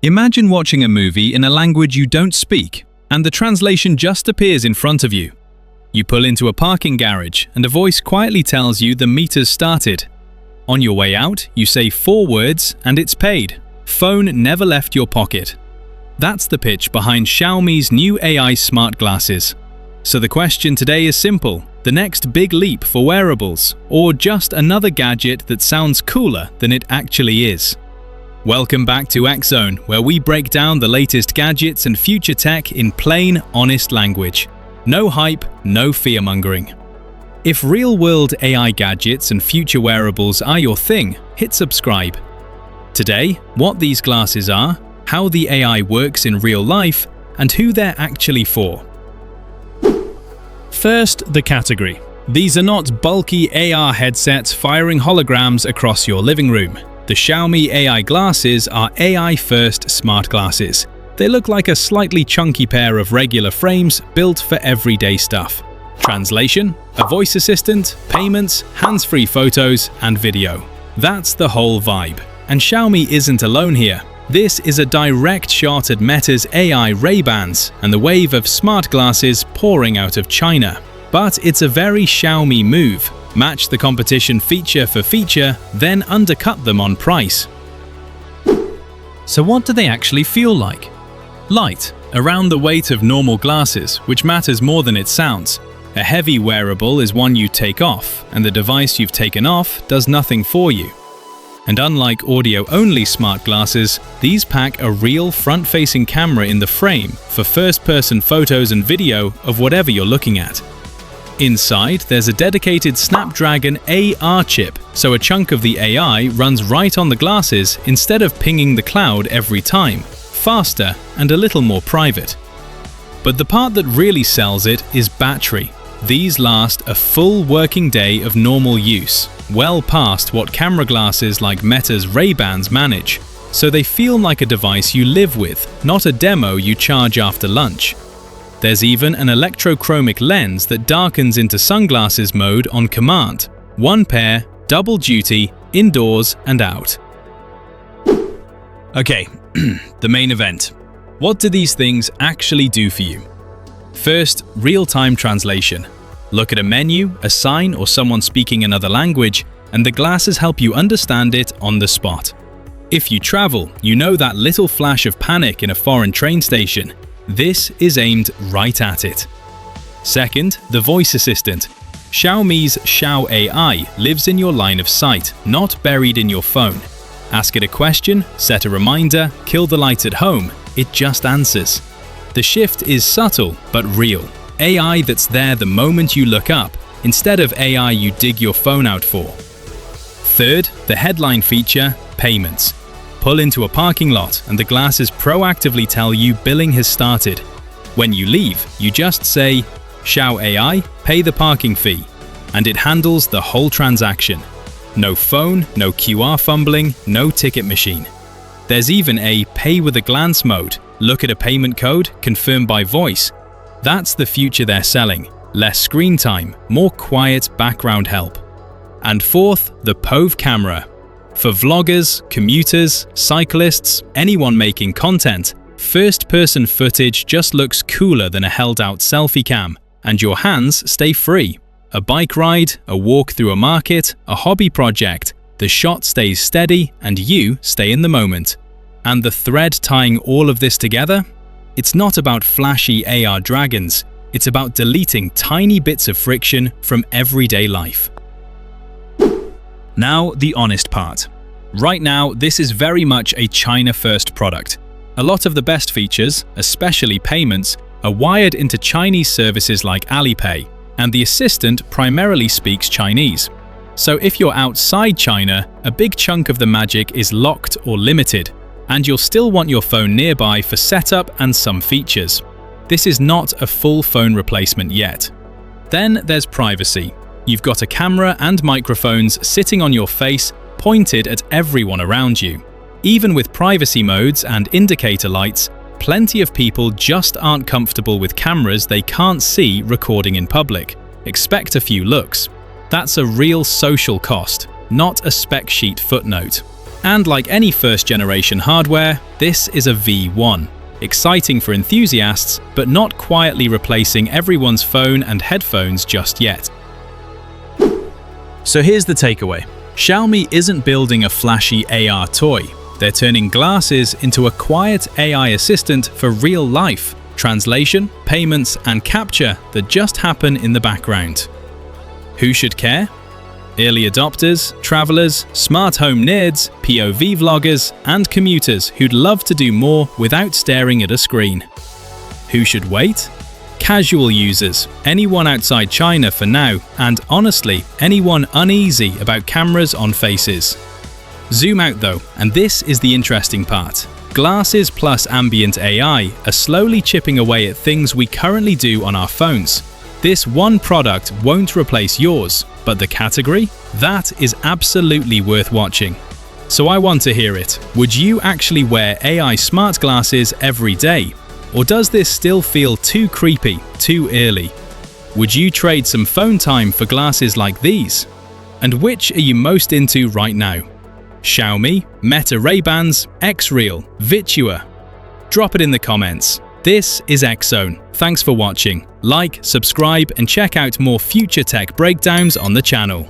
Imagine watching a movie in a language you don't speak, and the translation just appears in front of you. You pull into a parking garage, and a voice quietly tells you the meter's started. On your way out, you say 4 words, and it's paid. Phone never left your pocket. That's the pitch behind Xiaomi's new AI smart glasses. So the question today is simple: the next big leap for wearables, or just another gadget that sounds cooler than it actually is? Welcome back to X Zone, where we break down the latest gadgets and future tech in plain, honest language. No hype, no fear-mongering. If real-world AI gadgets and future wearables are your thing, hit subscribe. Today, what these glasses are, how the AI works in real life, and who they're actually for. First, the category. These are not bulky AR headsets firing holograms across your living room. The Xiaomi AI glasses are AI-first smart glasses. They look like a slightly chunky pair of regular frames built for everyday stuff. Translation, a voice assistant, payments, hands-free photos, and video. That's the whole vibe. And Xiaomi isn't alone here. This is a direct shot at Meta's AI Ray-Bans and the wave of smart glasses pouring out of China. But it's a very Xiaomi move. Match the competition feature for feature, then undercut them on price. So what do they actually feel like? Light, around the weight of normal glasses, which matters more than it sounds. A heavy wearable is one you take off, and the device you've taken off does nothing for you. And unlike audio-only smart glasses, these pack a real front-facing camera in the frame for first-person photos and video of whatever you're looking at. Inside, there's a dedicated Snapdragon AR chip, so a chunk of the AI runs right on the glasses instead of pinging the cloud every time. Faster and a little more private. But the part that really sells it is battery. These last a full working day of normal use, well past what camera glasses like Meta's Ray-Bans manage. So they feel like a device you live with, not a demo you charge after lunch. There's even an electrochromic lens that darkens into sunglasses mode on command. One pair, double duty, indoors and out. Okay, the main event. What do these things actually do for you? First, real-time translation. Look at a menu, a sign, or someone speaking another language, and the glasses help you understand it on the spot. If you travel, you know that little flash of panic in a foreign train station. This is aimed right at it. Second, the voice assistant. Xiaomi's Xiao AI lives in your line of sight, not buried in your phone. Ask it a question, set a reminder, kill the lights at home, it just answers. The shift is subtle but real. AI that's there the moment you look up, instead of AI you dig your phone out for. Third, the headline feature, payments. Pull into a parking lot and the glasses proactively tell you billing has started. When you leave, you just say, Xiao AI, pay the parking fee, and it handles the whole transaction. No phone, no QR fumbling, no ticket machine. There's even a pay with a glance mode. Look at a payment code, confirm by voice. That's the future they're selling. Less screen time, more quiet background help. And fourth, the POV camera. For vloggers, commuters, cyclists, anyone making content, first-person footage just looks cooler than a held-out selfie cam, and your hands stay free. A bike ride, a walk through a market, a hobby project, the shot stays steady and you stay in the moment. And the thread tying all of this together? It's not about flashy AR dragons, it's about deleting tiny bits of friction from everyday life. Now, the honest part. Right now, this is very much a China-first product. A lot of the best features, especially payments, are wired into Chinese services like Alipay, and the assistant primarily speaks Chinese. So if you're outside China, a big chunk of the magic is locked or limited, and you'll still want your phone nearby for setup and some features. This is not a full phone replacement yet. Then there's privacy. You've got a camera and microphones sitting on your face, pointed at everyone around you. Even with privacy modes and indicator lights, plenty of people just aren't comfortable with cameras they can't see recording in public. Expect a few looks. That's a real social cost, not a spec sheet footnote. And like any first-generation hardware, this is a V1. Exciting for enthusiasts, but not quietly replacing everyone's phone and headphones just yet. So here's the takeaway. Xiaomi isn't building a flashy AR toy. They're turning glasses into a quiet AI assistant for real life, translation, payments, and capture that just happen in the background. Who should care? Early adopters, travelers, smart home nerds, POV vloggers, and commuters who'd love to do more without staring at a screen. Who should wait? Casual users, anyone outside China for now, and honestly, anyone uneasy about cameras on faces. Zoom out though, and this is the interesting part. Glasses plus ambient AI are slowly chipping away at things we currently do on our phones. This one product won't replace yours, but the category? That is absolutely worth watching. So I want to hear it. Would you actually wear AI smart glasses every day? Or does this still feel too creepy, too early? Would you trade some phone time for glasses like these? And which are you most into right now? Xiaomi, Meta Ray-Bans, X-Real, Vitua? Drop it in the comments. This is X-Zone. Thanks for watching. Like, subscribe, and check out more future tech breakdowns on the channel.